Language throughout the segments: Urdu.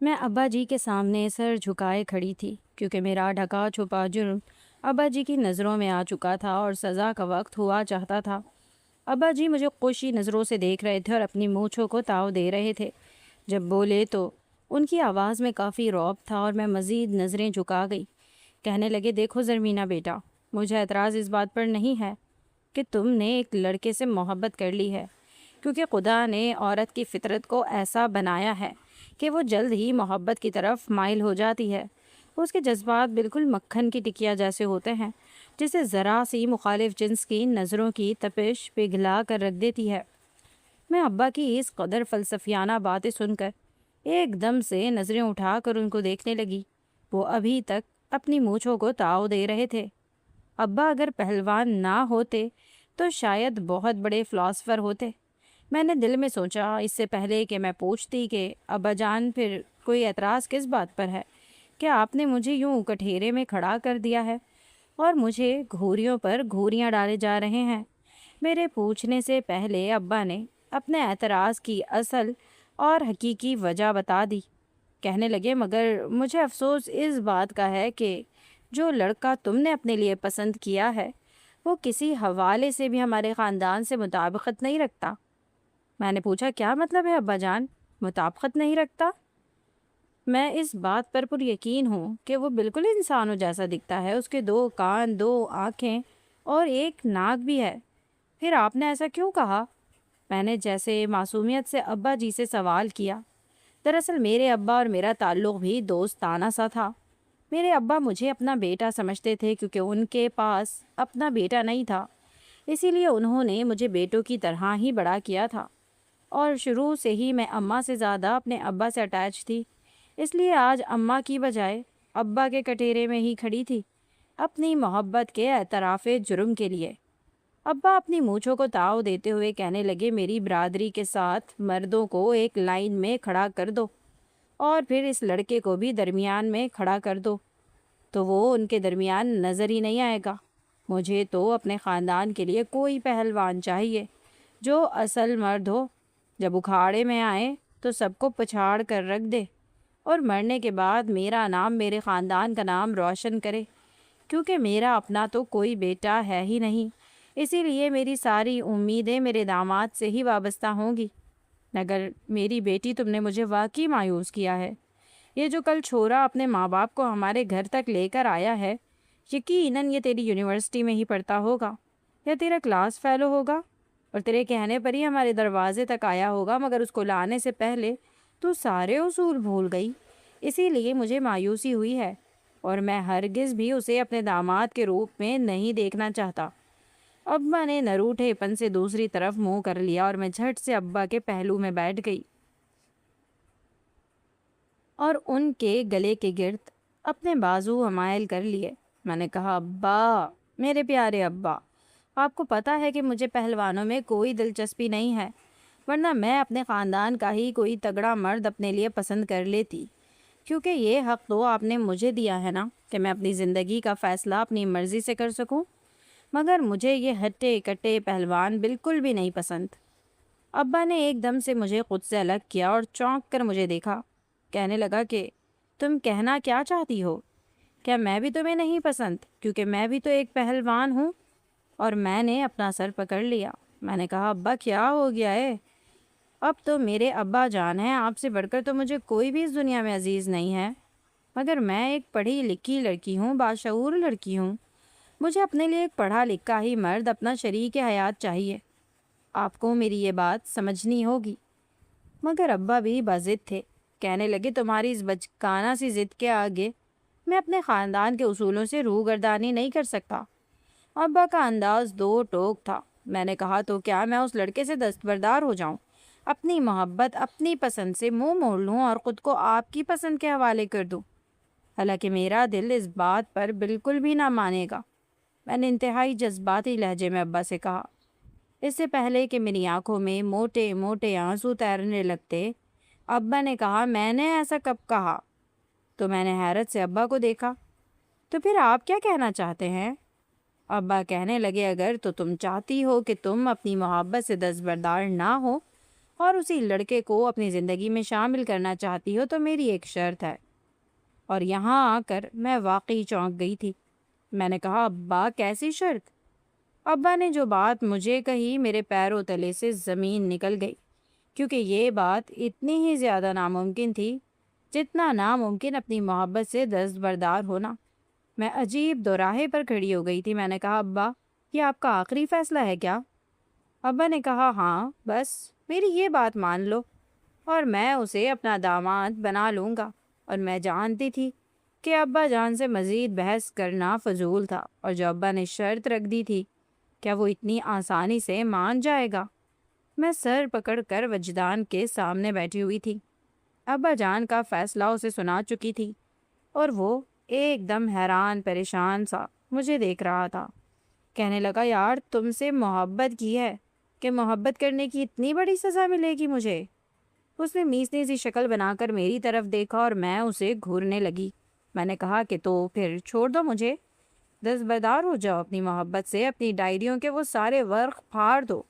میں ابا جی کے سامنے سر جھکائے کھڑی تھی کیونکہ میرا ڈھکا چھپا جرم ابا جی کی نظروں میں آ چکا تھا اور سزا کا وقت ہوا چاہتا تھا۔ ابا جی مجھے خوشی نظروں سے دیکھ رہے تھے اور اپنی مونچھوں کو تاؤ دے رہے تھے۔ جب بولے تو ان کی آواز میں کافی رعب تھا اور میں مزید نظریں جھکا گئی۔ کہنے لگے، دیکھو زرمینہ بیٹا، مجھے اعتراض اس بات پر نہیں ہے کہ تم نے ایک لڑکے سے محبت کر لی ہے، کیونکہ خدا نے عورت کی فطرت کو ایسا بنایا ہے کہ وہ جلد ہی محبت کی طرف مائل ہو جاتی ہے۔ اس کے جذبات بالکل مکھن کی ٹکیا جیسے ہوتے ہیں، جسے ذرا سی مخالف جنس کی نظروں کی تپش پگھلا کر رکھ دیتی ہے۔ میں ابا کی اس قدر فلسفیانہ باتیں سن کر ایک دم سے نظریں اٹھا کر ان کو دیکھنے لگی۔ وہ ابھی تک اپنی مونچھوں کو تاؤ دے رہے تھے۔ ابا اگر پہلوان نہ ہوتے تو شاید بہت بڑے فلاسفر ہوتے۔ میں نے دل میں سوچا، اس سے پہلے کہ میں پوچھتی کہ ابا جان پھر کوئی اعتراض کس بات پر ہے کہ آپ نے مجھے یوں کٹہرے میں کھڑا کر دیا ہے اور مجھے گھوریوں پر گھوریاں ڈالے جا رہے ہیں۔ میرے پوچھنے سے پہلے ابا نے اپنے اعتراض کی اصل اور حقیقی وجہ بتا دی۔ کہنے لگے، مگر مجھے افسوس اس بات کا ہے کہ جو لڑکا تم نے اپنے لیے پسند کیا ہے وہ کسی حوالے سے بھی ہمارے خاندان سے مطابقت نہیں رکھتا۔ میں نے پوچھا، کیا مطلب ہے ابا جان، مطابقت نہیں رکھتا؟ میں اس بات پر پر یقین ہوں کہ وہ بالکل انسانوں جیسا دکھتا ہے، اس کے 2 کان، 2 آنکھیں اور ایک ناک بھی ہے۔ پھر آپ نے ایسا کیوں کہا؟ میں نے جیسے معصومیت سے ابا جی سے سوال کیا۔ دراصل میرے ابا اور میرا تعلق بھی دوستانہ سا تھا۔ میرے ابا مجھے اپنا بیٹا سمجھتے تھے کیونکہ ان کے پاس اپنا بیٹا نہیں تھا، اسی لیے انہوں نے مجھے بیٹوں کی طرح ہی بڑا کیا تھا، اور شروع سے ہی میں اماں سے زیادہ اپنے ابا سے اٹیچ تھی۔ اس لیے آج اماں کی بجائے ابا کے کٹہرے میں ہی کھڑی تھی، اپنی محبت کے اعتراف جرم کے لیے۔ ابا اپنی مونچھوں کو تاؤ دیتے ہوئے کہنے لگے، میری برادری کے ساتھ مردوں کو ایک لائن میں کھڑا کر دو اور پھر اس لڑکے کو بھی درمیان میں کھڑا کر دو تو وہ ان کے درمیان نظر ہی نہیں آئے گا۔ مجھے تو اپنے خاندان کے لیے کوئی پہلوان چاہیے جو اصل مرد ہو، جب اکھاڑے میں آئے تو سب کو پچھاڑ کر رکھ دے اور مرنے کے بعد میرا نام، میرے خاندان کا نام روشن کرے، کیونکہ میرا اپنا تو کوئی بیٹا ہے ہی نہیں۔ اسی لیے میری ساری امیدیں میرے داماد سے ہی وابستہ ہوں گی۔ مگر میری بیٹی، تم نے مجھے واقعی مایوس کیا ہے۔ یہ جو کل چھورا اپنے ماں باپ کو ہمارے گھر تک لے کر آیا ہے، یقیناً یہ تیری یونیورسٹی میں ہی پڑھتا ہوگا یا تیرا کلاس فیلو ہوگا اور تیرے کہنے پر ہی ہمارے دروازے تک آیا ہوگا، مگر اس کو لانے سے پہلے تو سارے اصول بھول گئی۔ اسی لیے مجھے مایوسی ہوئی ہے اور میں ہرگز بھی اسے اپنے داماد کے روپ میں نہیں دیکھنا چاہتا۔ ابا نے نروٹھے پن سے دوسری طرف منہ کر لیا اور میں جھٹ سے ابا کے پہلو میں بیٹھ گئی اور ان کے گلے کے گرد اپنے بازو حمائل کر لیے۔ میں نے کہا، ابا، میرے پیارے ابا، آپ کو پتہ ہے کہ مجھے پہلوانوں میں کوئی دلچسپی نہیں ہے، ورنہ میں اپنے خاندان کا ہی کوئی تگڑا مرد اپنے لیے پسند کر لیتی، کیونکہ یہ حق تو آپ نے مجھے دیا ہے نا کہ میں اپنی زندگی کا فیصلہ اپنی مرضی سے کر سکوں۔ مگر مجھے یہ ہٹے کٹے پہلوان بالکل بھی نہیں پسند۔ ابا نے ایک دم سے مجھے خود سے الگ کیا اور چونک کر مجھے دیکھا۔ کہنے لگا کہ تم کہنا کیا چاہتی ہو؟ کیا میں بھی تمہیں نہیں پسند؟ کیونکہ میں بھی تو ایک پہلوان ہوں۔ اور میں نے اپنا سر پکڑ لیا۔ میں نے کہا، ابا کیا ہو گیا ہے؟ اب تو میرے ابا جان ہیں، آپ سے بڑھ کر تو مجھے کوئی بھی اس دنیا میں عزیز نہیں ہے، مگر میں ایک پڑھی لکھی لڑکی ہوں، باشعور لڑکی ہوں۔ مجھے اپنے لیے ایک پڑھا لکھا ہی مرد اپنا شریک حیات چاہیے۔ آپ کو میری یہ بات سمجھنی ہوگی۔ مگر ابا بھی باضد تھے۔ کہنے لگے، تمہاری اس بچکانہ سی ضد کے آگے میں اپنے خاندان کے اصولوں سے روگردانی نہیں کر سکتا۔ ابا کا انداز دو ٹوک تھا۔ میں نے کہا، تو کیا میں اس لڑکے سے دستبردار ہو جاؤں، اپنی محبت، اپنی پسند سے منہ موڑ لوں اور خود کو آپ کی پسند کے حوالے کر دوں؟ حالانکہ میرا دل اس بات پر بالکل بھی نہ مانے گا۔ میں نے انتہائی جذباتی لہجے میں ابا سے کہا۔ اس سے پہلے کہ میری آنکھوں میں موٹے موٹے آنسو تیرنے لگتے، ابا نے کہا، میں نے ایسا کب کہا؟ تو میں نے حیرت سے ابا کو دیکھا۔ تو پھر آپ کیا کہنا چاہتے ہیں؟ ابا کہنے لگے، اگر تو تم چاہتی ہو کہ تم اپنی محبت سے دستبردار نہ ہو اور اسی لڑکے کو اپنی زندگی میں شامل کرنا چاہتی ہو تو میری ایک شرط ہے۔ اور یہاں آ کر میں واقعی چونک گئی تھی۔ میں نے کہا، ابا کیسی شرط؟ ابا نے جو بات مجھے کہی میرے پیروں تلے سے زمین نکل گئی، کیونکہ یہ بات اتنی ہی زیادہ ناممکن تھی جتنا ناممکن اپنی محبت سے دستبردار ہونا۔ میں عجیب دوراہے پر کھڑی ہو گئی تھی۔ میں نے کہا، ابا یہ آپ کا آخری فیصلہ ہے کیا؟ ابا نے کہا، ہاں، بس میری یہ بات مان لو اور میں اسے اپنا داماد بنا لوں گا۔ اور میں جانتی تھی کہ ابا جان سے مزید بحث کرنا فضول تھا، اور جو ابا نے شرط رکھ دی تھی کیا وہ اتنی آسانی سے مان جائے گا؟ میں سر پکڑ کر وجدان کے سامنے بیٹھی ہوئی تھی۔ ابا جان کا فیصلہ اسے سنا چکی تھی اور وہ ایک دم حیران پریشان سا مجھے دیکھ رہا تھا۔ کہنے لگا، یار تم سے محبت کی ہے کہ محبت کرنے کی اتنی بڑی سزا ملے گی مجھے؟ اس نے میسنی سی شکل بنا کر میری طرف دیکھا اور میں اسے گھورنے لگی۔ میں نے کہا کہ تو پھر چھوڑ دو مجھے، دستبردار ہو جاؤ اپنی محبت سے، اپنی ڈائریوں کے وہ سارے ورق پھاڑ دو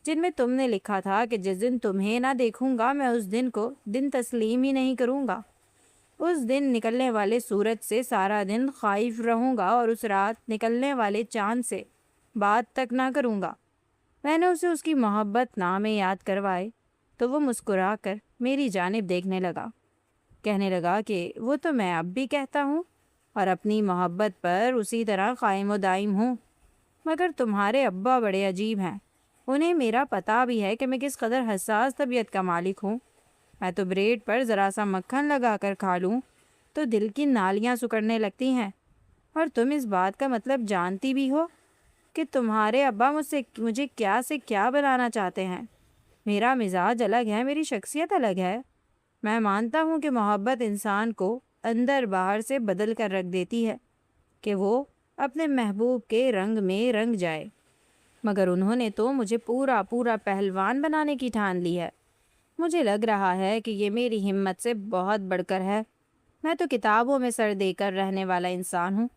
جن میں تم نے لکھا تھا کہ جس دن تمہیں نہ دیکھوں گا میں اس دن کو دن تسلیم ہی نہیں کروں گا۔ اس دن نکلنے والے سورج سے سارا دن خائف رہوں گا اور اس رات نکلنے والے چاند سے بات تک نہ کروں گا۔ میں نے اسے اس کی محبت نامے یاد کروائے تو وہ مسکرا کر میری جانب دیکھنے لگا۔ کہنے لگا کہ وہ تو میں اب بھی کہتا ہوں اور اپنی محبت پر اسی طرح قائم و دائم ہوں، مگر تمہارے ابا بڑے عجیب ہیں۔ انہیں میرا پتہ بھی ہے کہ میں کس قدر حساس طبیعت کا مالک ہوں۔ میں تو بریڈ پر ذرا سا مکھن لگا کر کھا لوں تو دل کی نالیاں سکڑنے لگتی ہیں، اور تم اس بات کا مطلب جانتی بھی ہو کہ تمہارے ابا مجھے کیا سے کیا بنانا چاہتے ہیں۔ میرا مزاج الگ ہے، میری شخصیت الگ ہے۔ میں مانتا ہوں کہ محبت انسان کو اندر باہر سے بدل کر رکھ دیتی ہے کہ وہ اپنے محبوب کے رنگ میں رنگ جائے، مگر انہوں نے تو مجھے پورا پہلوان بنانے کی ٹھان لی ہے۔ مجھے لگ رہا ہے کہ یہ میری ہمت سے بہت بڑھ کر ہے۔ میں تو کتابوں میں سر دے کر رہنے والا انسان ہوں۔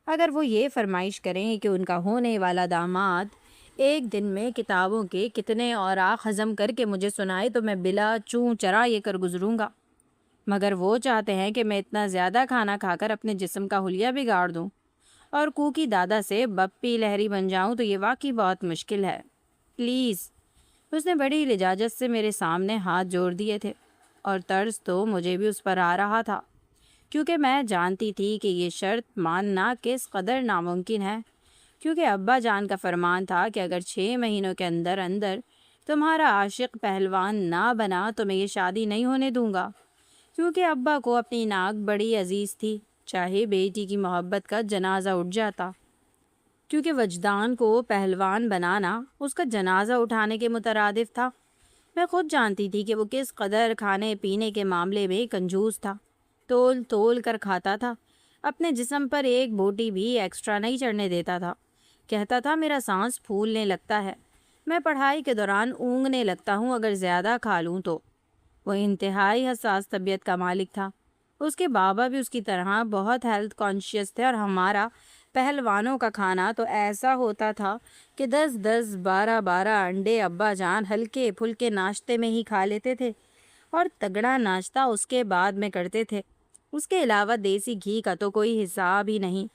اگر وہ یہ فرمائش کریں کہ ان کا ہونے والا داماد ایک دن میں کتابوں کے کتنے اوراق ہضم کر کے مجھے سنائے تو میں بلا چوں چرا یہ کر گزروں گا، مگر وہ چاہتے ہیں کہ میں اتنا زیادہ کھانا کھا کر اپنے جسم کا حلیہ بگاڑ دوں اور کوکی دادا سے بپی لہری بن جاؤں، تو یہ واقعی بہت مشکل ہے۔ پلیز۔ اس نے بڑی لجاجت سے میرے سامنے ہاتھ جوڑ دیے تھے، اور طرز تو مجھے بھی اس پر آ رہا تھا، کیونکہ میں جانتی تھی کہ یہ شرط ماننا کس قدر ناممکن ہے، کیونکہ ابا جان کا فرمان تھا کہ اگر 6 مہینوں کے اندر اندر تمہارا عاشق پہلوان نہ بنا تو میں یہ شادی نہیں ہونے دوں گا، کیونکہ ابا کو اپنی ناک بڑی عزیز تھی، چاہے بیٹی کی محبت کا جنازہ اٹھ جاتا، کیونکہ وجدان کو پہلوان بنانا اس کا جنازہ اٹھانے کے مترادف تھا۔ میں خود جانتی تھی کہ وہ کس قدر کھانے پینے کے معاملے میں کنجوس تھا، تول تول کر کھاتا تھا، اپنے جسم پر ایک بوٹی بھی ایکسٹرا نہیں چڑھنے دیتا تھا۔ کہتا تھا میرا سانس پھولنے لگتا ہے، میں پڑھائی کے دوران اونگنے لگتا ہوں اگر زیادہ کھا لوں تو۔ وہ انتہائی حساس طبیعت کا مالک تھا۔ اس کے بابا بھی اس کی طرح بہت ہیلتھ کانشیس تھے، اور ہمارا پہلوانوں کا کھانا تو ایسا ہوتا تھا کہ 10 12 انڈے ابا جان ہلکے پھلکے ناشتے میں ہی کھا لیتے تھے، اور تگڑا ناشتہ اس کے بعد میں کرتے تھے۔ اس کے علاوہ دیسی گھی کا تو کوئی حساب ہی نہیں،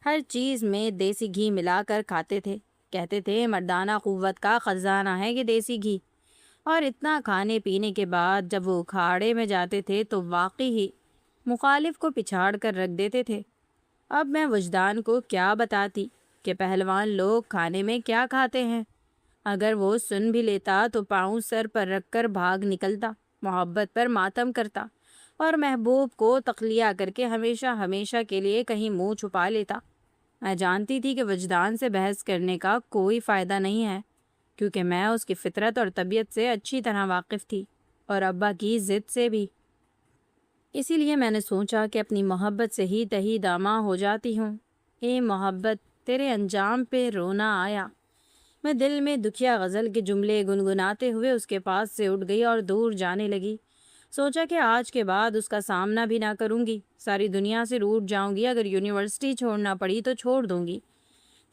ہر چیز میں دیسی گھی ملا کر کھاتے تھے۔ کہتے تھے مردانہ قوت کا خزانہ ہے یہ دیسی گھی۔ اور اتنا کھانے پینے کے بعد جب وہ اکھاڑے میں جاتے تھے تو واقعی ہی مخالف کو پچھاڑ کر رکھ دیتے تھے۔ اب میں وجدان کو کیا بتاتی کہ پہلوان لوگ کھانے میں کیا کھاتے ہیں؟ اگر وہ سن بھی لیتا تو پاؤں سر پر رکھ کر بھاگ نکلتا، محبت پر ماتم کرتا، اور محبوب کو تخلیہ کر کے ہمیشہ کے لیے کہیں منہ چھپا لیتا۔ میں جانتی تھی کہ وجدان سے بحث کرنے کا کوئی فائدہ نہیں ہے، کیونکہ میں اس کی فطرت اور طبیعت سے اچھی طرح واقف تھی، اور ابا کی ضد سے بھی۔ اسی لیے میں نے سوچا کہ اپنی محبت سے ہی تہی دامہ ہو جاتی ہوں۔ اے محبت، تیرے انجام پہ رونا آیا۔ میں دل میں دکھیا غزل کے جملے گنگناتے ہوئے اس کے پاس سے اٹھ گئی اور دور جانے لگی۔ سوچا کہ آج کے بعد اس کا سامنا بھی نہ کروں گی، ساری دنیا سے روٹھ جاؤں گی، اگر یونیورسٹی چھوڑنا پڑی تو چھوڑ دوں گی،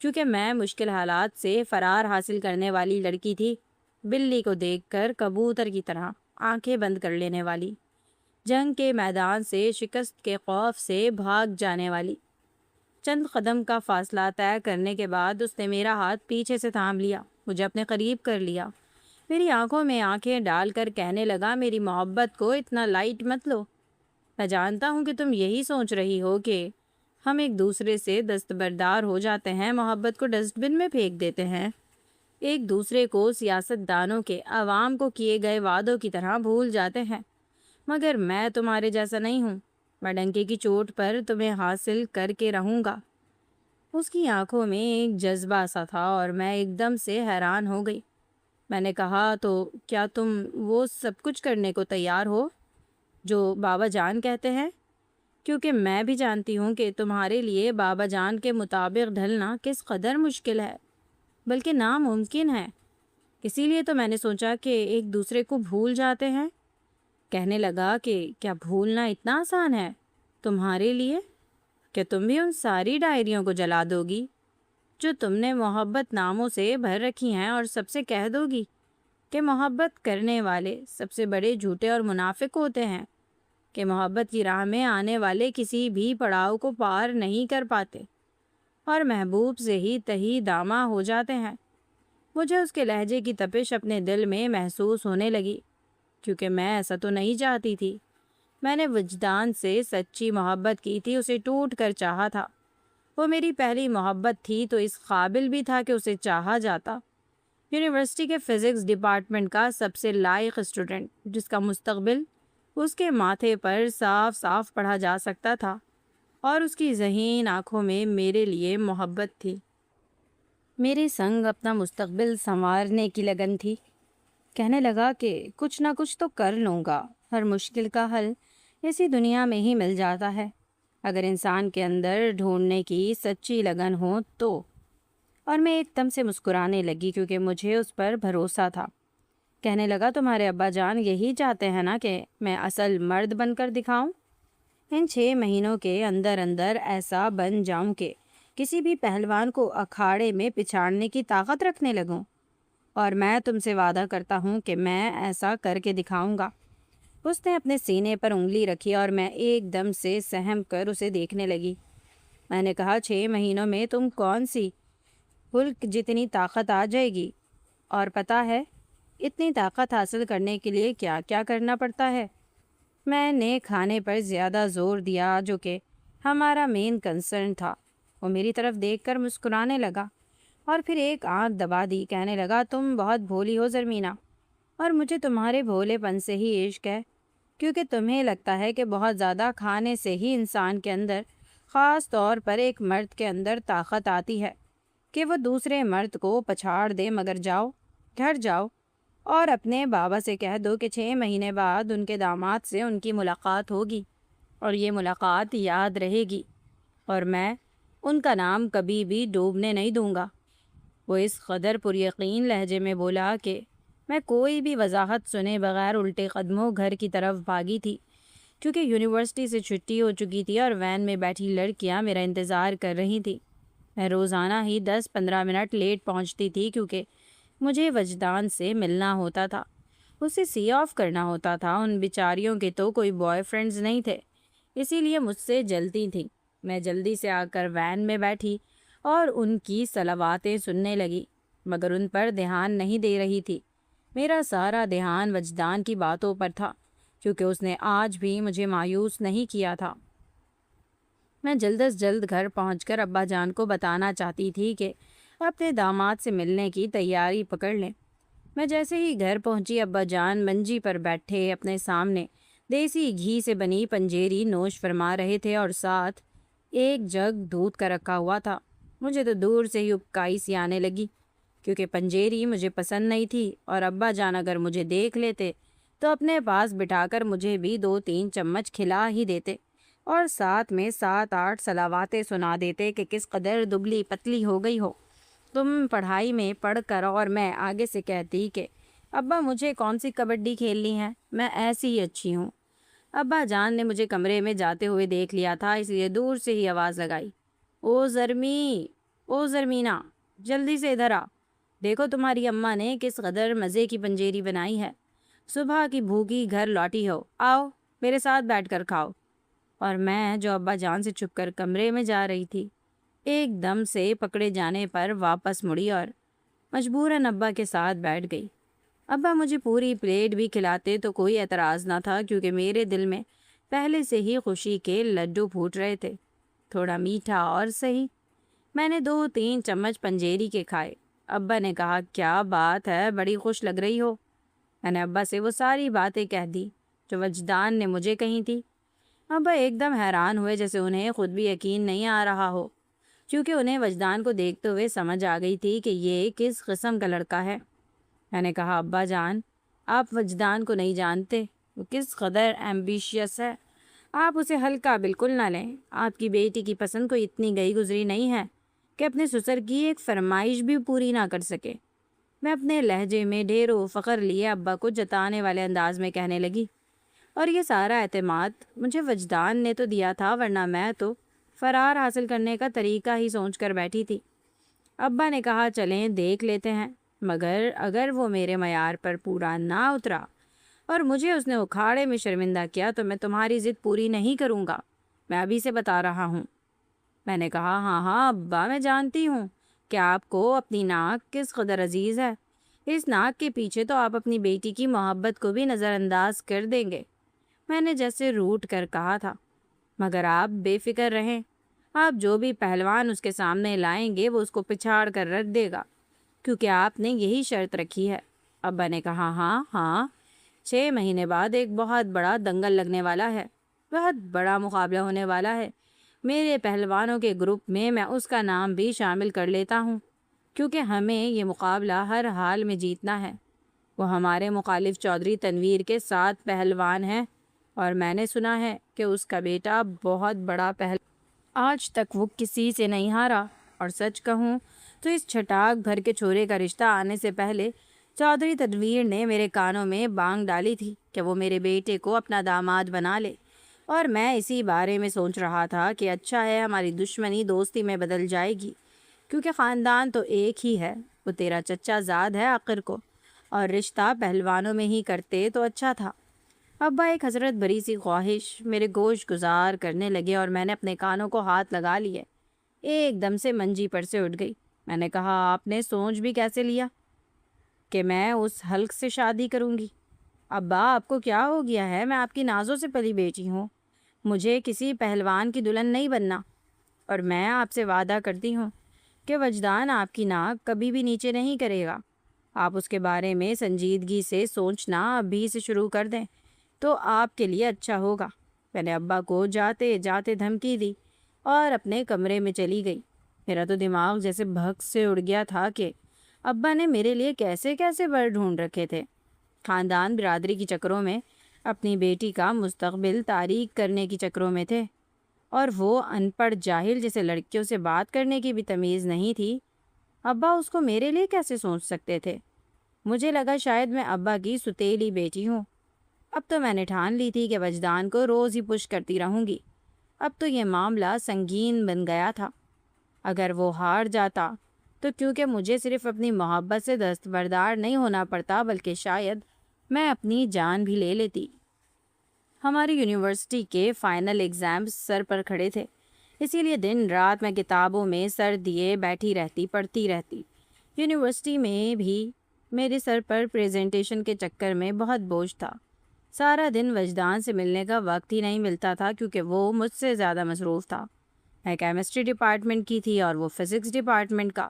کیونکہ میں مشکل حالات سے فرار حاصل کرنے والی لڑکی تھی۔ بلی کو دیکھ کر کبوتر کی طرح آنکھیں بند کر لینے والی، جنگ کے میدان سے شکست کے خوف سے بھاگ جانے والی۔ چند قدم کا فاصلہ طے کرنے کے بعد اس نے میرا ہاتھ پیچھے سے تھام لیا، مجھے اپنے قریب کر لیا، میری آنکھوں میں آنکھیں ڈال کر کہنے لگا، میری محبت کو اتنا لائٹ مت لو۔ میں جانتا ہوں کہ تم یہی سوچ رہی ہو کہ ہم ایک دوسرے سے دستبردار ہو جاتے ہیں، محبت کو ڈسٹ بن میں پھینک دیتے ہیں، ایک دوسرے کو سیاست دانوں کے عوام کو کیے گئے وعدوں کی طرح بھول جاتے ہیں، مگر میں تمہارے جیسا نہیں ہوں، میں ڈنکے کی چوٹ پر تمہیں حاصل کر کے رہوں گا۔ اس کی آنکھوں میں ایک جذبہ سا تھا اور میں ایک دم سے حیران ہو گئی۔ میں نے کہا، تو کیا تم وہ سب کچھ کرنے کو تیار ہو جو بابا جان کہتے ہیں؟ کیونکہ میں بھی جانتی ہوں کہ تمہارے لیے بابا جان کے مطابق ڈھلنا کس قدر مشکل ہے، بلکہ ناممکن ہے۔ اسی لیے تو میں نے سوچا کہ ایک دوسرے کو بھول جاتے ہیں۔ کہنے لگا کہ کیا بھولنا اتنا آسان ہے تمہارے لیے کہ تم بھی ان ساری ڈائریوں کو جلا دو گی جو تم نے محبت ناموں سے بھر رکھی ہیں، اور سب سے کہہ دو گی کہ محبت کرنے والے سب سے بڑے جھوٹے اور منافق ہوتے ہیں، کہ محبت کی راہ میں آنے والے کسی بھی پڑاؤ کو پار نہیں کر پاتے اور محبوب سے ہی تہی دامہ ہو جاتے ہیں۔ مجھے اس کے لہجے کی تپش اپنے دل میں محسوس ہونے لگی، کیونکہ میں ایسا تو نہیں چاہتی تھی۔ میں نے وجدان سے سچی محبت کی تھی، اسے ٹوٹ کر چاہا تھا۔ وہ میری پہلی محبت تھی تو اس قابل بھی تھا کہ اسے چاہا جاتا۔ یونیورسٹی کے فزکس ڈپارٹمنٹ کا سب سے لائق اسٹوڈنٹ، جس کا مستقبل اس کے ماتھے پر صاف صاف پڑھا جا سکتا تھا، اور اس کی ذہین آنکھوں میں میرے لیے محبت تھی۔ میرے سنگ اپنا مستقبل سنوارنے کی لگن تھی۔ کہنے لگا کہ کچھ نہ کچھ تو کر لوں گا، ہر مشکل کا حل اسی دنیا میں ہی مل جاتا ہے اگر انسان کے اندر ڈھونڈنے کی سچی لگن ہو تو۔ اور میں ایک دم سے مسکرانے لگی، کیونکہ مجھے اس پر بھروسہ تھا۔ کہنے لگا، تمہارے ابا جان یہی چاہتے ہیں نا کہ میں اصل مرد بن کر دکھاؤں؟ ان 6 مہینوں کے اندر اندر ایسا بن جاؤں کہ کسی بھی پہلوان کو اکھاڑے میں پچھاڑنے کی طاقت رکھنے لگوں، اور میں تم سے وعدہ کرتا ہوں کہ میں ایسا کر کے دکھاؤں گا۔ اس نے اپنے سینے پر انگلی رکھی اور میں ایک دم سے سہم کر اسے دیکھنے لگی۔ میں نے کہا، 6 مہینوں میں تم کون سی ہلک جتنی طاقت آ جائے گی، اور پتہ ہے اتنی طاقت حاصل کرنے کے لیے کیا کیا کرنا پڑتا ہے؟ میں نے کھانے پر زیادہ زور دیا، جو کہ ہمارا مین کنسرن تھا۔ وہ میری طرف دیکھ کر مسکرانے لگا اور پھر ایک آنکھ دبا دی۔ کہنے لگا، تم بہت بھولی ہو زرمینہ، اور مجھے تمہارے بھولے پن سے ہی عشق ہے، کیونکہ تمہیں لگتا ہے کہ بہت زیادہ کھانے سے ہی انسان کے اندر، خاص طور پر ایک مرد کے اندر طاقت آتی ہے کہ وہ دوسرے مرد کو پچھاڑ دے۔ مگر جاؤ، گھر جاؤ اور اپنے بابا سے کہہ دو کہ 6 مہینے بعد ان کے داماد سے ان کی ملاقات ہوگی، اور یہ ملاقات یاد رہے گی، اور میں ان کا نام کبھی بھی ڈوبنے نہیں دوں گا۔ وہ اس قدر پر یقین لہجے میں بولا کہ میں کوئی بھی وضاحت سنے بغیر الٹے قدموں گھر کی طرف بھاگی تھی، کیونکہ یونیورسٹی سے چھٹی ہو چکی تھی اور وین میں بیٹھی لڑکیاں میرا انتظار کر رہی تھیں۔ میں روزانہ ہی 10-15 منٹ لیٹ پہنچتی تھی، کیونکہ مجھے وجدان سے ملنا ہوتا تھا، اسے سی آف کرنا ہوتا تھا۔ ان بیچاریوں کے تو کوئی بوائے فرینڈز نہیں تھے، اسی لیے مجھ سے جلتی تھیں۔ میں جلدی سے آ کر وین میں بیٹھی اور ان کی صلواتیں سننے لگی، مگر ان پر دھیان نہیں دے رہی تھی۔ میرا سارا دھیان وجدان کی باتوں پر تھا، کیونکہ اس نے آج بھی مجھے مایوس نہیں کیا تھا۔ میں جلد از جلد گھر پہنچ کر ابا جان کو بتانا چاہتی تھی کہ اپنے داماد سے ملنے کی تیاری پکڑ لیں۔ میں جیسے ہی گھر پہنچی، ابا جان منجی پر بیٹھے اپنے سامنے دیسی گھی سے بنی پنجیری نوش فرما رہے تھے، اور ساتھ ایک جگ دودھ کا رکھا ہوا تھا۔ مجھے تو دور سے ہی ابکائی سی آنے لگی، کیونکہ پنجیری مجھے پسند نہیں تھی، اور ابا جان اگر مجھے دیکھ لیتے تو اپنے پاس بٹھا کر مجھے بھی 2-3 چمچ کھلا ہی دیتے، اور ساتھ میں 7-8 صلواتیں سنا دیتے کہ کس قدر دبلی پتلی ہو گئی ہو تم پڑھائی میں پڑھ کر۔ اور میں آگے سے کہتی کہ ابا مجھے کون سی کبڈی کھیلنی ہے، میں ایسی ہی اچھی ہوں۔ ابا جان نے مجھے کمرے میں جاتے ہوئے دیکھ لیا تھا، اس لیے دور سے ہی آواز لگائی، او زرمینہ، جلدی سے ادھر آ۔ دیکھو تمہاری اماں نے کس قدر مزے کی پنجیری بنائی ہے، صبح کی بھوکی گھر لوٹی ہو، آؤ میرے ساتھ بیٹھ کر کھاؤ۔ اور میں جو ابا جان سے چھپ کر کمرے میں جا رہی تھی، ایک دم سے پکڑے جانے پر واپس مڑی اور مجبوراً ابا کے ساتھ بیٹھ گئی۔ ابا مجھے پوری پلیٹ بھی کھلاتے تو کوئی اعتراض نہ تھا، کیونکہ میرے دل میں پہلے سے ہی خوشی کے لڈو پھوٹ رہے تھے، تھوڑا میٹھا اور صحیح۔ میں نے 2-3 چمچ پنجیری کے کھائے۔ ابا نے کہا، کیا بات ہے، بڑی خوش لگ رہی ہو۔ میں نے ابا سے وہ ساری باتیں کہہ دی جو وجدان نے مجھے کہی تھی۔ ابا ایک دم حیران ہوئے، جیسے انہیں خود بھی یقین نہیں آ رہا ہو، کیونکہ انہیں وجدان کو دیکھتے ہوئے سمجھ آ گئی تھی کہ یہ کس قسم کا لڑکا ہے۔ میں نے کہا، ابا جان، آپ وجدان کو نہیں جانتے، وہ کس قدر ایمبیشیس ہے، آپ اسے ہلکا بالکل نہ لیں۔ آپ کی بیٹی کی پسند کوئی اتنی گئی گزری نہیں ہے کہ اپنے سسر کی ایک فرمائش بھی پوری نہ کر سکے۔ میں اپنے لہجے میں ڈھیر و فخر لیے ابا کو جتانے والے انداز میں کہنے لگی، اور یہ سارا اعتماد مجھے وجدان نے تو دیا تھا، ورنہ میں تو فرار حاصل کرنے کا طریقہ ہی سوچ کر بیٹھی تھی۔ ابا نے کہا، چلیں دیکھ لیتے ہیں، مگر اگر وہ میرے معیار پر پورا نہ اترا اور مجھے اس نے اکھاڑے میں شرمندہ کیا تو میں تمہاری ضد پوری نہیں کروں گا، میں ابھی سے بتا رہا ہوں۔ میں نے کہا، ہاں ہاں ابا، میں جانتی ہوں کہ آپ کو اپنی ناک کس قدر عزیز ہے، اس ناک کے پیچھے تو آپ اپنی بیٹی کی محبت کو بھی نظر انداز کر دیں گے۔ میں نے جیسے روٹ کر کہا تھا، مگر آپ بے فکر رہیں، آپ جو بھی پہلوان اس کے سامنے لائیں گے وہ اس کو پچھاڑ کر رکھ دے گا، کیونکہ آپ نے یہی شرط رکھی ہے۔ ابا نے کہا، ہاں ہاں، 6 مہینے بعد ایک بہت بڑا دنگل لگنے والا ہے، بہت بڑا مقابلہ ہونے والا ہے۔ میرے پہلوانوں کے گروپ میں اس کا نام بھی شامل کر لیتا ہوں، کیونکہ ہمیں یہ مقابلہ ہر حال میں جیتنا ہے۔ وہ ہمارے مخالف چودھری تنویر کے 7 پہلوان ہیں، اور میں نے سنا ہے کہ اس کا بیٹا بہت بڑا آج تک وہ کسی سے نہیں ہارا، اور سچ کہوں تو اس چھٹاک بھر کے چھورے کا رشتہ آنے سے پہلے چودھری تنویر نے میرے کانوں میں بانگ ڈالی تھی کہ وہ میرے بیٹے کو اپنا داماد بنا لے، اور میں اسی بارے میں سوچ رہا تھا کہ اچھا ہے ہماری دشمنی دوستی میں بدل جائے گی، کیونکہ خاندان تو ایک ہی ہے، وہ تیرا چچا زاد ہے آخر کو، اور رشتہ پہلوانوں میں ہی کرتے تو اچھا تھا۔ ابا ایک حسرت بھری سی خواہش میرے گوش گزار کرنے لگے، اور میں نے اپنے کانوں کو ہاتھ لگا لیے۔ ایک دم سے منجی پر سے اٹھ گئی۔ میں نے کہا، آپ نے سوچ بھی کیسے لیا کہ میں اس حلق سے شادی کروں گی؟ ابا، آپ کو کیا ہو گیا ہے؟ میں آپ کی نازوں سے پلی بیٹی ہوں، مجھے کسی پہلوان کی دلہن نہیں بننا، اور میں آپ سے وعدہ کرتی ہوں کہ وجدان آپ کی ناک کبھی بھی نیچے نہیں کرے گا۔ آپ اس کے بارے میں سنجیدگی سے سوچنا ابھی سے شروع کر دیں تو آپ کے لیے اچھا ہوگا۔ میں نے ابا کو جاتے جاتے دھمکی دی اور اپنے کمرے میں چلی گئی۔ میرا تو دماغ جیسے بھگ سے اڑ گیا تھا کہ ابا نے میرے لیے کیسے کیسے بر ڈھونڈ رکھے تھے۔ خاندان برادری کی چکروں میں اپنی بیٹی کا مستقبل تاریک کرنے کی چکروں میں تھے، اور وہ ان پڑھ جاہل جیسے لڑکیوں سے بات کرنے کی بھی تمیز نہیں تھی۔ ابا اس کو میرے لیے کیسے سوچ سکتے تھے؟ مجھے لگا شاید میں ابا کی ستیلی بیٹی ہوں۔ اب تو میں نے ٹھان لی تھی کہ وجدان کو روز ہی پش کرتی رہوں گی۔ اب تو یہ معاملہ سنگین بن گیا تھا۔ اگر وہ ہار جاتا تو کیونکہ مجھے صرف اپنی محبت سے دستبردار نہیں ہونا پڑتا، بلکہ شاید میں اپنی جان بھی لے لیتی۔ ہماری یونیورسٹی کے فائنل ایگزامز سر پر کھڑے تھے، اسی لیے دن رات میں کتابوں میں سر دیے بیٹھی رہتی، پڑھتی رہتی۔ یونیورسٹی میں بھی میرے سر پر پریزنٹیشن کے چکر میں بہت بوجھ تھا۔ سارا دن وجدان سے ملنے کا وقت ہی نہیں ملتا تھا، کیونکہ وہ مجھ سے زیادہ مصروف تھا۔ میں کیمسٹری ڈپارٹمنٹ کی تھی اور وہ فزکس ڈپارٹمنٹ کا۔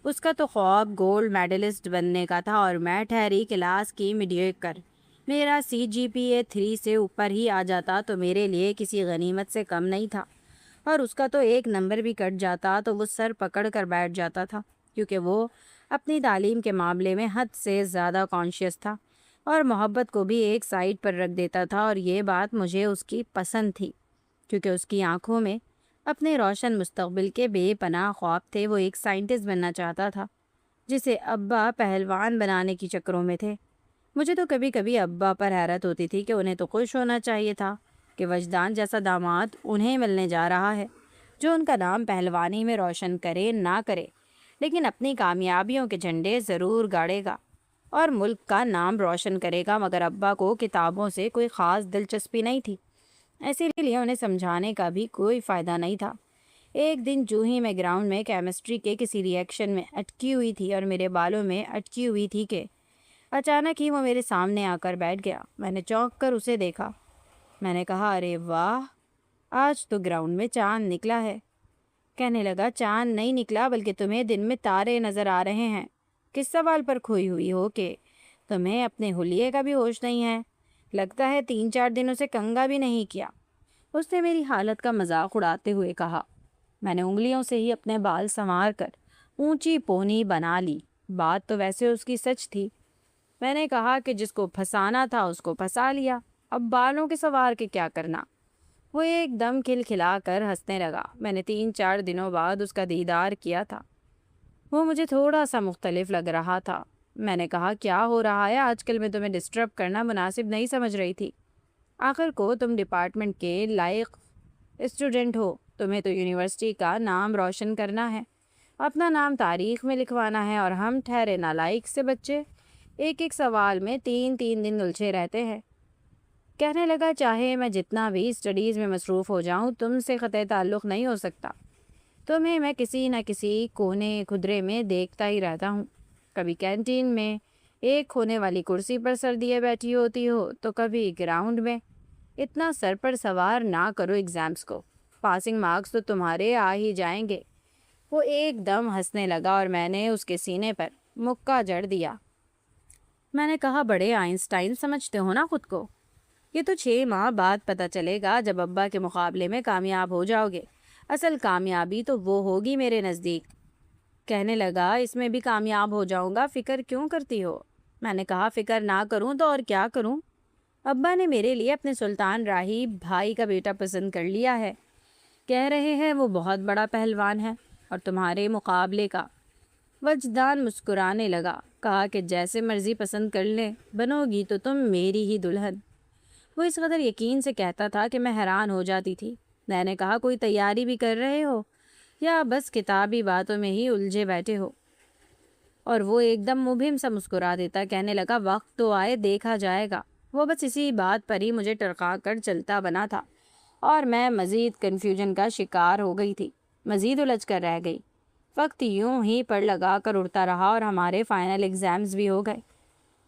اس کا تو خواب گولڈ میڈلسٹ بننے کا تھا، اور میں ٹھہری کلاس کی میڈیوکر۔ میرا CGPA 3 سے اوپر ہی آ جاتا تو میرے لیے کسی غنیمت سے کم نہیں تھا، اور اس کا تو 1 نمبر بھی کٹ جاتا تو وہ سر پکڑ کر بیٹھ جاتا تھا، کیونکہ وہ اپنی تعلیم کے معاملے میں حد سے زیادہ کانشیس تھا، اور محبت کو بھی ایک سائڈ پر رکھ دیتا تھا، اور یہ بات مجھے اس کی پسند تھی، کیونکہ اس کی آنکھوں میں اپنے روشن مستقبل کے بے پناہ خواب تھے۔ وہ ایک سائنٹسٹ بننا چاہتا تھا، جسے ابا پہلوان بنانے کی چکروں میں تھے۔ مجھے تو کبھی کبھی ابا پر حیرت ہوتی تھی کہ انہیں تو خوش ہونا چاہیے تھا کہ وجدان جیسا داماد انہیں ملنے جا رہا ہے، جو ان کا نام پہلوانی میں روشن کرے نہ کرے، لیکن اپنی کامیابیوں کے جھنڈے ضرور گاڑے گا اور ملک کا نام روشن کرے گا۔ مگر ابا کو کتابوں سے کوئی خاص دلچسپی نہیں تھی، اسی لیے انہیں سمجھانے کا بھی کوئی فائدہ نہیں تھا۔ ایک دن جو ہی میں گراؤنڈ میں کیمسٹری کے کسی ری ایکشن میں اٹکی ہوئی تھی اور میرے بالوں میں اٹکی ہوئی تھی کہ اچانک ہی وہ میرے سامنے آ کر بیٹھ گیا۔ میں نے چونک کر اسے دیکھا۔ میں نے کہا، ارے واہ، آج تو گراؤنڈ میں چاند نکلا ہے۔ کہنے لگا، چاند نہیں نکلا بلکہ تمہیں دن میں تارے نظر آ رہے ہیں۔ کس سوال پر کھوئی ہوئی ہو کہ تمہیں اپنے حلیے کا بھی ہوش نہیں ہے؟ لگتا ہے 3-4 دنوں سے کنگھا بھی نہیں کیا۔ اس نے میری حالت کا مذاق اڑاتے ہوئے کہا۔ میں نے انگلیوں سے ہی اپنے بال سنوار کر اونچی پونی بنا لی۔ بات تو ویسے اس کی سچ تھی۔ میں نے کہا کہ جس کو پھنسانا تھا اس کو پھنسا لیا، اب بالوں کے سنوار کے کیا کرنا؟ وہ ایک دم کھلکھلا کر ہنسنے لگا۔ میں نے 3-4 دنوں بعد اس کا دیدار کیا تھا۔ وہ مجھے تھوڑا سا مختلف لگ رہا تھا۔ میں نے کہا، کیا ہو رہا ہے آج کل؟ میں تمہیں ڈسٹرب کرنا مناسب نہیں سمجھ رہی تھی۔ آخر کو تم ڈپارٹمنٹ کے لائق اسٹوڈنٹ ہو، تمہیں تو یونیورسٹی کا نام روشن کرنا ہے، اپنا نام تاریخ میں لکھوانا ہے، اور ہم ٹھہرے نالائق سے بچے ایک ایک سوال میں 3-3 دن الجھے رہتے ہیں۔ کہنے لگا، چاہے میں جتنا بھی اسٹڈیز میں مصروف ہو جاؤں، تم سے قطع تعلق نہیں ہو سکتا۔ تمہیں میں کسی نہ کسی کونے خدرے میں دیکھتا ہی رہتا ہوں۔ کبھی کینٹین میں ایک کھونے والی کرسی پر سر دیے بیٹھی ہوتی ہو، تو کبھی گراؤنڈ میں۔ اتنا سر پر سوار نہ کرو ایگزامز کو، پاسنگ مارکس تو تمہارے آ ہی جائیں گے۔ وہ ایک دم ہنسنے لگا اور میں نے اس کے سینے پر مکہ جڑ دیا۔ میں نے کہا، بڑے آئنسٹائن سمجھتے ہو نا خود کو؟ یہ تو 6 ماہ بعد پتہ چلے گا جب ابا کے مقابلے میں کامیاب ہو جاؤ گے۔ اصل کامیابی تو وہ ہوگی میرے نزدیک۔ کہنے لگا، اس میں بھی کامیاب ہو جاؤں گا، فکر کیوں کرتی ہو؟ میں نے کہا، فکر نہ کروں تو اور کیا کروں؟ ابا نے میرے لیے اپنے سلطان راہی بھائی کا بیٹا پسند کر لیا ہے۔ کہہ رہے ہیں وہ بہت بڑا پہلوان ہے اور تمہارے مقابلے کا۔ وجدان مسکرانے لگا، کہا کہ جیسے مرضی پسند کر لیں، بنو گی تو تم میری ہی دلہن۔ وہ اس قدر یقین سے کہتا تھا کہ میں حیران ہو جاتی تھی۔ میں نے کہا، کوئی تیاری بھی کر رہے ہو یا بس کتابی باتوں میں ہی الجھے بیٹھے ہو؟ اور وہ ایک دم مبہم سا مسکرا دیتا۔ کہنے لگا، وقت تو آئے دیکھا جائے گا۔ وہ بس اسی بات پر ہی مجھے ٹرکا کر چلتا بنا تھا اور میں مزید کنفیوژن کا شکار ہو گئی تھی، مزید الجھ کر رہ گئی۔ وقت یوں ہی پر لگا کر اڑتا رہا اور ہمارے فائنل ایگزامز بھی ہو گئے۔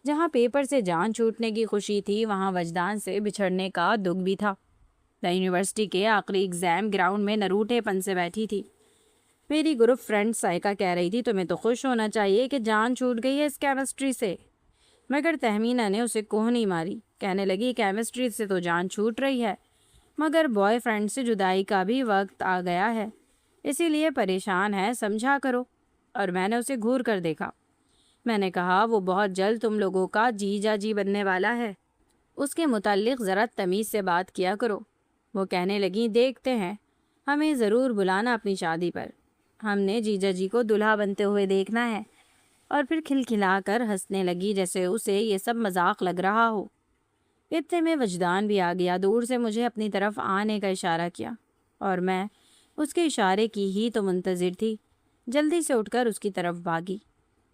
جہاں پیپر سے جان چھوٹنے کی خوشی تھی، وہاں وجدان سے بچھڑنے کا دکھ بھی تھا۔ میں یونیورسٹی کے آخری ایگزام گراؤنڈ میں نروٹے پن سے بیٹھی تھی۔ میری گروپ فرینڈ سائیکا کہہ رہی تھی، تمہیں تو خوش ہونا چاہیے کہ جان چھوٹ گئی ہے اس کیمسٹری سے۔ مگر تہمینہ نے اسے کوہنی ماری۔ کہنے لگی، کیمسٹری سے تو جان چھوٹ رہی ہے، مگر بوائے فرینڈ سے جدائی کا بھی وقت آ گیا ہے، اسی لیے پریشان ہے، سمجھا کرو۔ اور میں نے اسے گھور کر دیکھا۔ میں نے کہا، وہ بہت جلد تم لوگوں کا جیجا جی بننے والا ہے، اس کے متعلق ذرا تمیز سے بات کیا کرو۔ وہ کہنے لگیں، دیکھتے ہیں، ہمیں ضرور بلانا اپنی شادی پر، ہم نے جیجا جی کو دلہا بنتے ہوئے دیکھنا ہے۔ اور پھر کھلکھلا کر ہنسنے لگی جیسے اسے یہ سب مذاق لگ رہا ہو۔ اتنے میں وجدان بھی آ گیا، دور سے مجھے اپنی طرف آنے کا اشارہ کیا اور میں اس کے اشارے کی ہی تو منتظر تھی۔ جلدی سے اٹھ کر اس کی طرف بھاگی۔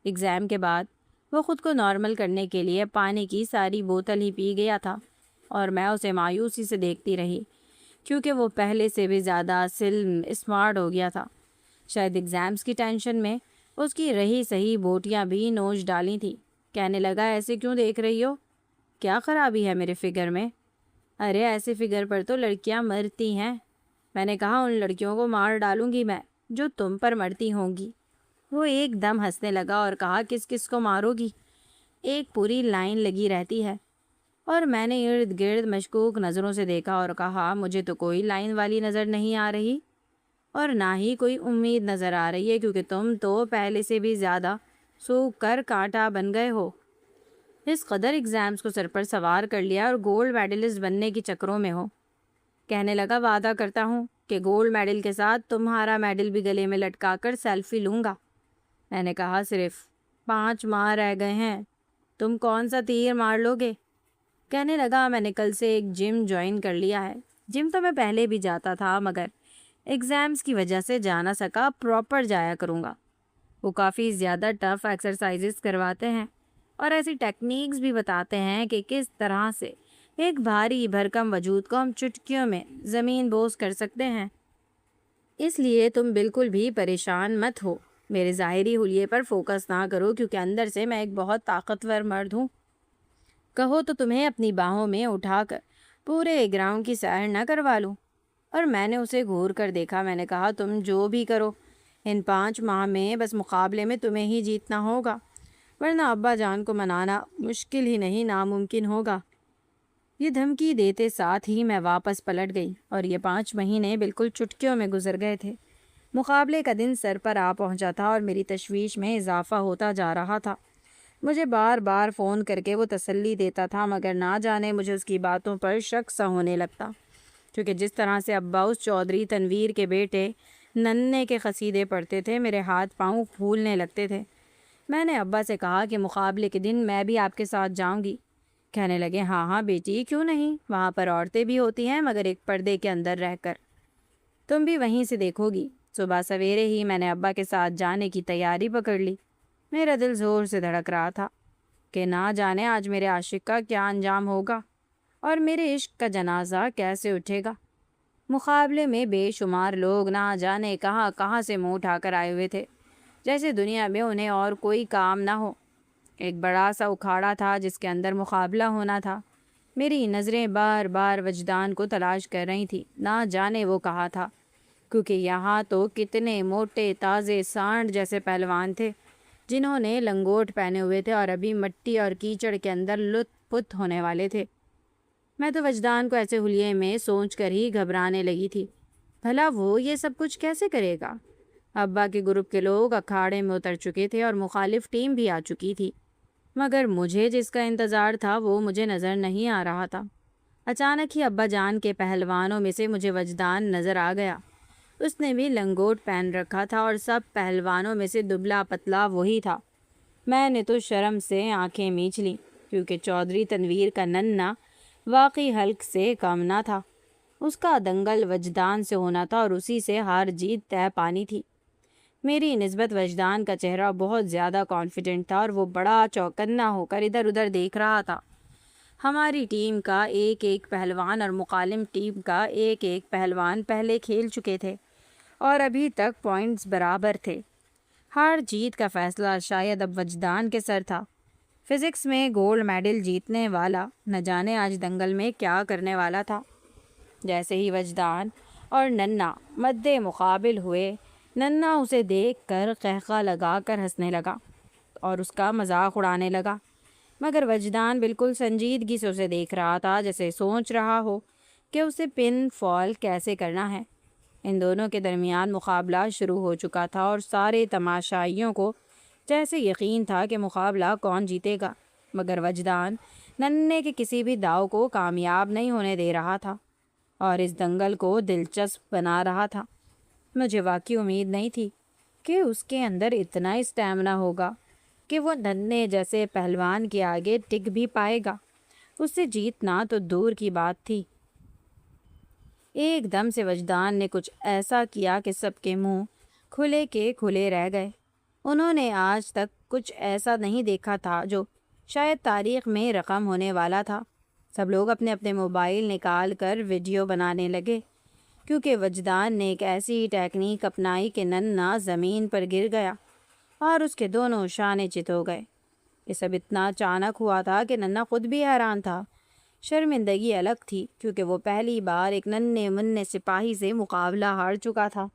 ایگزام کے بعد وہ خود کو نارمل کرنے کے لیے پانی کی ساری بوتل ہی پی گیا تھا اور میں اسے مایوسی سے دیکھتی رہی، کیونکہ وہ پہلے سے بھی زیادہ سلم اسمارٹ ہو گیا تھا۔ شاید ایگزامز کی ٹینشن میں اس کی رہی صحیح بوٹیاں بھی نوچ ڈالی تھیں۔ کہنے لگا، ایسے کیوں دیکھ رہی ہو؟ کیا خرابی ہے میرے فگر میں؟ ارے ایسے فگر پر تو لڑکیاں مرتی ہیں۔ میں نے کہا، ان لڑکیوں کو مار ڈالوں گی میں جو تم پر مرتی ہوں گی۔ وہ ایک دم ہنسنے لگا اور کہا، کس کس کو مارو گی؟ ایک پوری لائن لگی رہتی ہے۔ اور میں نے ارد گرد مشکوک نظروں سے دیکھا اور کہا، مجھے تو کوئی لائن والی نظر نہیں آ رہی اور نہ ہی کوئی امید نظر آ رہی ہے، کیونکہ تم تو پہلے سے بھی زیادہ سوکھ کر کانٹا بن گئے ہو۔ اس قدر ایگزامز کو سر پر سوار کر لیا اور گولڈ میڈلسٹ بننے کی چکروں میں ہو۔ کہنے لگا، وعدہ کرتا ہوں کہ گولڈ میڈل کے ساتھ تمہارا میڈل بھی گلے میں لٹکا کر سیلفی لوں گا۔ میں نے کہا، صرف 5 ماہ رہ گئے ہیں، تم کون سا تیر مار لو گے؟ کہنے لگا، میں نے کل سے ایک جم جوائن کر لیا ہے۔ جم تو میں پہلے بھی جاتا تھا، مگر ایگزامز کی وجہ سے جا نہ سکا، پراپر جایا کروں گا۔ وہ کافی زیادہ ٹف ایکسرسائزز کرواتے ہیں اور ایسی ٹیکنیکس بھی بتاتے ہیں کہ کس طرح سے ایک بھاری بھرکم وجود کو ہم چٹکیوں میں زمین بوس کر سکتے ہیں۔ اس لیے تم بالکل بھی پریشان مت ہو، میرے ظاہری حلیے پر فوکس نہ کرو، کیونکہ اندر سے میں ایک بہت طاقتور مرد ہوں۔ کہو تو تمہیں اپنی باہوں میں اٹھا کر پورے گراؤنڈ کی سیر نہ کروا لوں۔ اور میں نے اسے گھور کر دیکھا۔ میں نے کہا، تم جو بھی کرو، ان 5 ماہ میں بس مقابلے میں تمہیں ہی جیتنا ہوگا، ورنہ ابا جان کو منانا مشکل ہی نہیں، ناممکن ہوگا۔ یہ دھمکی دیتے ساتھ ہی میں واپس پلٹ گئی اور یہ 5 مہینے بالکل چٹکیوں میں گزر گئے تھے۔ مقابلے کا دن سر پر آ پہنچا تھا اور میری تشویش میں اضافہ ہوتا جا رہا تھا۔ مجھے بار بار فون کر کے وہ تسلی دیتا تھا، مگر نہ جانے مجھے اس کی باتوں پر شک سا ہونے لگتا، کیونکہ جس طرح سے ابا اس چودھری تنویر کے بیٹے ننے کے قصیدے پڑھتے تھے، میرے ہاتھ پاؤں پھولنے لگتے تھے۔ میں نے ابا سے کہا کہ مقابلے کے دن میں بھی آپ کے ساتھ جاؤں گی۔ کہنے لگے، ہاں ہاں بیٹی، کیوں نہیں، وہاں پر عورتیں بھی ہوتی ہیں، مگر ایک پردے کے اندر رہ کر۔ تم بھی وہیں سے دیکھو گی۔ صبح سویرے ہی میں نے ابا کے ساتھ جانے کی تیاری پکڑ لی۔ میرا دل زور سے دھڑک رہا تھا کہ نہ جانے آج میرے عاشق کا کیا انجام ہوگا اور میرے عشق کا جنازہ کیسے اٹھے گا۔ مقابلے میں بے شمار لوگ نہ جانے کہاں کہاں سے منہ اٹھا کر آئے ہوئے تھے، جیسے دنیا میں انہیں اور کوئی کام نہ ہو۔ ایک بڑا سا اکھاڑا تھا جس کے اندر مقابلہ ہونا تھا۔ میری نظریں بار بار وجدان کو تلاش کر رہی تھیں، نہ جانے وہ کہا تھا، کیونکہ یہاں تو کتنے موٹے تازے سانڈ جیسے پہلوان تھے جنہوں نے لنگوٹ پہنے ہوئے تھے اور ابھی مٹی اور کیچڑ کے اندر لت پت ہونے والے تھے۔ میں تو وجدان کو ایسے حلیے میں سوچ کر ہی گھبرانے لگی تھی، بھلا وہ یہ سب کچھ کیسے کرے گا؟ ابا کے گروپ کے لوگ اکھاڑے میں اتر چکے تھے اور مخالف ٹیم بھی آ چکی تھی، مگر مجھے جس کا انتظار تھا وہ مجھے نظر نہیں آ رہا تھا۔ اچانک ہی ابا جان کے پہلوانوں میں سے مجھے وجدان نظر آ گیا۔ اس نے بھی لنگوٹ پہن رکھا تھا اور سب پہلوانوں میں سے دبلا پتلا وہی تھا۔ میں نے تو شرم سے آنکھیں میچ لیں، کیونکہ چودھری تنویر کا ننھا واقعی حلق سے کم نہ تھا۔ اس کا دنگل وجدان سے ہونا تھا اور اسی سے ہار جیت طے پانی تھی۔ میری نسبت وجدان کا چہرہ بہت زیادہ کانفیڈنٹ تھا اور وہ بڑا چوکنا ہو کر ادھر ادھر دیکھ رہا تھا۔ ہماری ٹیم کا ایک ایک پہلوان اور مخالف ٹیم کا ایک ایک پہلوان پہلے کھیل چکے تھے اور ابھی تک پوائنٹس برابر تھے۔ ہار جیت کا فیصلہ شاید اب وجدان کے سر تھا۔ فزکس میں گولڈ میڈل جیتنے والا نہ جانے آج دنگل میں کیا کرنے والا تھا۔ جیسے ہی وجدان اور ننا مد مقابل ہوئے، ننا اسے دیکھ کر قہقہ لگا کر ہنسنے لگا اور اس کا مذاق اڑانے لگا، مگر وجدان بالکل سنجیدگی سے اسے دیکھ رہا تھا، جیسے سوچ رہا ہو کہ اسے پن فال کیسے کرنا ہے۔ ان دونوں کے درمیان مقابلہ شروع ہو چکا تھا اور سارے تماشائیوں کو جیسے یقین تھا کہ مقابلہ کون جیتے گا، مگر وجدان ننے کے کسی بھی داؤ کو کامیاب نہیں ہونے دے رہا تھا اور اس دنگل کو دلچسپ بنا رہا تھا۔ مجھے واقعی امید نہیں تھی کہ اس کے اندر اتنا اسٹیمنا ہوگا کہ وہ ننے جیسے پہلوان کے آگے ٹک بھی پائے گا۔ اس سے جیتنا تو دور کی بات تھی۔ ایک دم سے وجدان نے کچھ ایسا کیا کہ سب کے منہ کھلے کے کھلے رہ گئے۔ انہوں نے آج تک کچھ ایسا نہیں دیکھا تھا جو شاید تاریخ میں رقم ہونے والا تھا۔ سب لوگ اپنے اپنے موبائل نکال کر ویڈیو بنانے لگے، کیونکہ وجدان نے ایک ایسی ٹیکنیک اپنائی کہ ننا زمین پر گر گیا اور اس کے دونوں شانے چت ہو گئے۔ یہ سب اتنا اچانک ہوا تھا کہ ننا خود بھی حیران تھا۔ شرمندگی الگ تھی، کیونکہ وہ پہلی بار ایک ننے مننے سپاہی سے مقابلہ ہار چکا تھا۔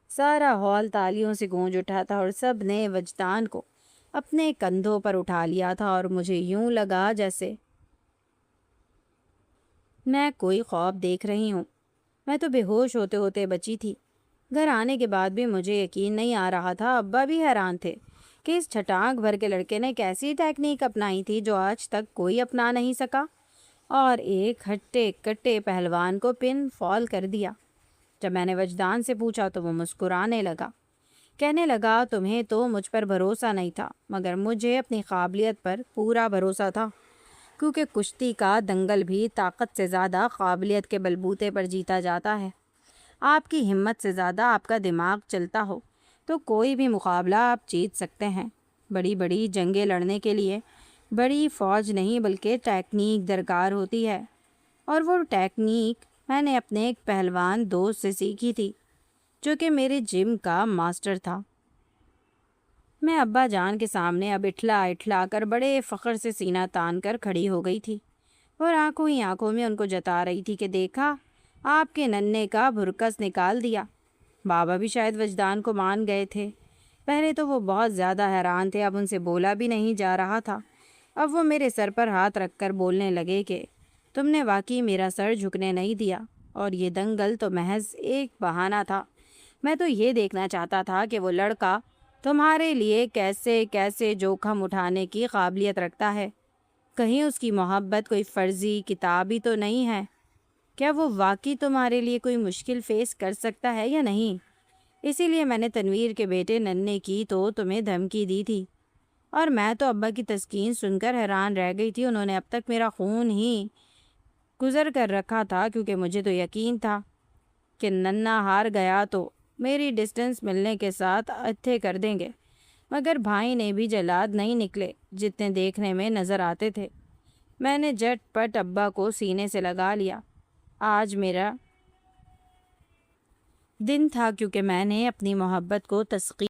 سارا ہال تالیوں سے گونج اٹھا تھا اور سب نے وجدان کو اپنے کندھوں پر اٹھا لیا تھا اور مجھے یوں لگا جیسے میں کوئی خواب دیکھ رہی ہوں۔ میں تو بے ہوش ہوتے ہوتے بچی تھی۔ گھر آنے کے بعد بھی مجھے یقین نہیں آ رہا تھا۔ ابا بھی حیران تھے کہ اس چھٹانک بھر کے لڑکے نے کیسی ٹیکنیک اپنائی تھی جو آج تک کوئی اپنا نہیں سکا، اور ایک ہٹے کٹے پہلوان کو پن فال کر دیا۔ جب میں نے وجدان سے پوچھا تو وہ مسکرانے لگا، کہنے لگا، تمہیں تو مجھ پر بھروسہ نہیں تھا، مگر مجھے اپنی قابلیت پر پورا بھروسہ تھا، کیونکہ کشتی کا دنگل بھی طاقت سے زیادہ قابلیت کے بلبوتے پر جیتا جاتا ہے۔ آپ کی ہمت سے زیادہ آپ کا دماغ چلتا ہو، تو کوئی بھی مقابلہ آپ جیت سکتے ہیں۔ بڑی بڑی جنگیں لڑنے کے لیے بڑی فوج نہیں بلکہ ٹیکنیک درکار ہوتی ہے، اور وہ ٹیکنیک میں نے اپنے ایک پہلوان دوست سے سیکھی تھی جو کہ میرے جم کا ماسٹر تھا۔ میں ابا جان کے سامنے اب اٹھلا اٹھلا کر بڑے فخر سے سینہ تان کر کھڑی ہو گئی تھی اور آنکھوں ہی آنکھوں میں ان کو جتا رہی تھی کہ دیکھا، آپ کے ننھے کا بھرکس نکال دیا۔ بابا بھی شاید وجدان کو مان گئے تھے۔ پہلے تو وہ بہت زیادہ حیران تھے، اب ان سے بولا بھی نہیں جا رہا تھا۔ اب وہ میرے سر پر ہاتھ رکھ کر بولنے لگے کہ تم نے واقعی میرا سر جھکنے نہیں دیا، اور یہ دنگل تو محض ایک بہانہ تھا۔ میں تو یہ دیکھنا چاہتا تھا کہ وہ لڑکا تمہارے لیے کیسے کیسے جوخم اٹھانے کی قابلیت رکھتا ہے۔ کہیں اس کی محبت کوئی فرضی کتابی تو نہیں ہے؟ کیا وہ واقعی تمہارے لیے کوئی مشکل فیس کر سکتا ہے یا نہیں؟ اسی لیے میں نے تنویر کے بیٹے ننھے کی تو تمہیں دھمکی دی تھی، اور میں تو ابا کی تسکین سن کر حیران رہ گئی تھی۔ انہوں نے اب تک میرا خون ہی گزر کر رکھا تھا، کیونکہ مجھے تو یقین تھا کہ ننھا ہار گیا تو میری ڈسٹنس ملنے کے ساتھ اتھے کر دیں گے، مگر بھائی نے بھی جلاد نہیں نکلے جتنے دیکھنے میں نظر آتے تھے۔ میں نے جھٹ پٹ ابا کو سینے سے لگا لیا۔ آج میرا دن تھا، کیونکہ میں نے اپنی محبت کو تسخیر